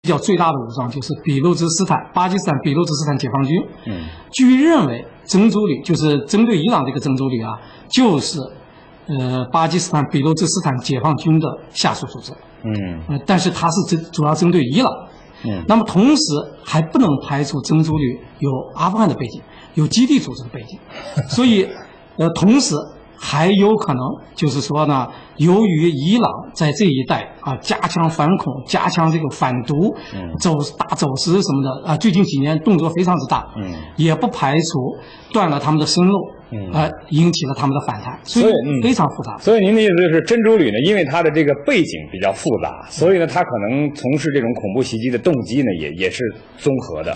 较最大的武装就是巴基斯坦俾路支斯坦解放军。据认为，真主旅就是针对伊朗这个真主旅啊，就是巴基斯坦俾路支斯坦解放军的下属组织。但是它是主要针对伊朗。那么同时还不能排除真主旅有阿富汗的背景，有基地组织的背景，所以同时。还有可能就是说呢，由于伊朗在这一带啊加强反恐、加强这个反毒、大走私什么的啊，最近几年动作非常之大，也不排除断了他们的生路，引起了他们的反弹，所以非常复杂。所以您的意思就是真主旅呢，因为它的这个背景比较复杂，所以呢，它可能从事这种恐怖袭击的动机呢，也是综合的。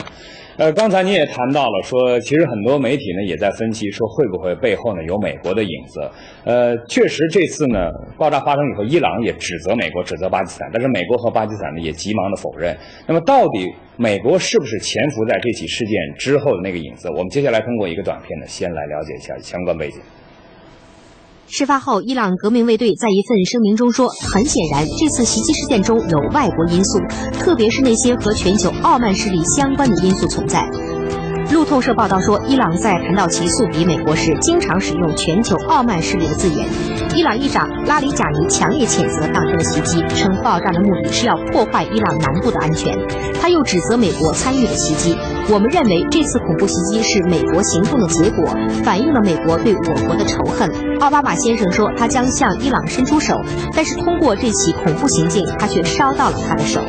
刚才你也谈到了说，其实很多媒体呢也在分析说，会不会背后呢有美国的影子？确实这次呢爆炸发生以后，伊朗也指责美国，指责巴基斯坦，但是美国和巴基斯坦呢也急忙的否认。那么到底美国是不是潜伏在这起事件之后的那个影子？我们接下来通过一个短片呢，先来了解一下相关背景。事发后，伊朗革命卫队在一份声明中说，很显然，这次袭击事件中有外国因素，特别是那些和全球傲慢势力相关的因素存在。路透社报道说，伊朗在谈到其宿敌美国时，经常使用全球傲慢势力的字眼。伊朗议长拉里贾尼强烈谴责当天的袭击，称爆炸的目的是要破坏伊朗南部的安全。他又指责美国参与了袭击。我们认为这次恐怖袭击是美国行动的结果，反映了美国对我国的仇恨。奥巴马先生说，他将向伊朗伸出手，但是通过这起恐怖行径，他却烧到了他的手。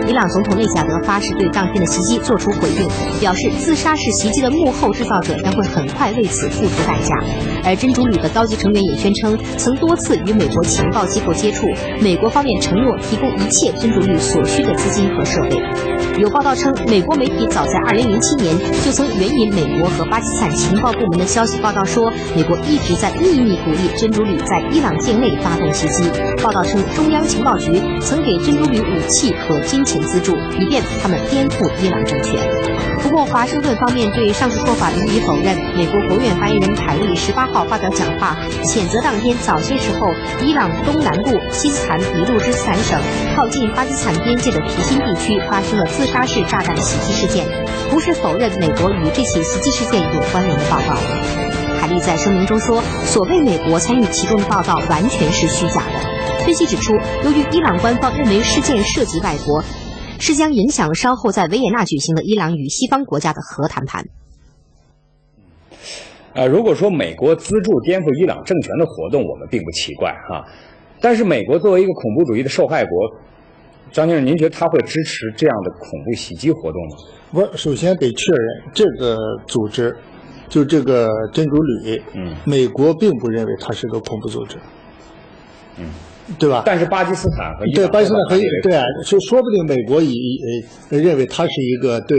伊朗总统内贾德发誓对当天的袭击做出回应，表示自杀式袭击的幕后制造者将会很快为此付出代价。而真主旅的高级成员也宣称，曾多次与美国情报机构接触，美国方面承诺提供一切真主旅所需的资金和设备。有报道称，美国媒体早在2007年就曾援引美国和巴基斯坦情报部门的消息报道说，美国一直在秘密鼓励真主旅在伊朗境内发动袭击。报道称，中央情报局曾给真主旅武器和金钱资助，以便他们颠覆伊朗政权。不过，华盛顿方面对上述说法予以否认。美国国务院发言人凯利18号发表讲话，谴责当天早些时候伊朗东南部西斯坦俾路支斯坦省靠近巴基斯坦边界的皮辛地区发生了自杀式炸弹袭击事件，同时否认美国与这起袭击事件有关联的报道。凯利在声明中说，所谓美国参与其中的报道完全是虚假的。分析指出，由于伊朗官方认为事件涉及外国，是将影响稍后在维也纳举行的伊朗与西方国家的核谈判。如果说美国资助颠覆伊朗政权的活动，我们并不奇怪哈。但是美国作为一个恐怖主义的受害国，张先生，您觉得他会支持这样的恐怖袭击活动吗？我首先得确认这个组织，就这个真主旅，美国并不认为它是个恐怖组织，对吧？但是巴基斯坦和伊朗，对巴基斯坦和对啊，说不定美国认为它是一个对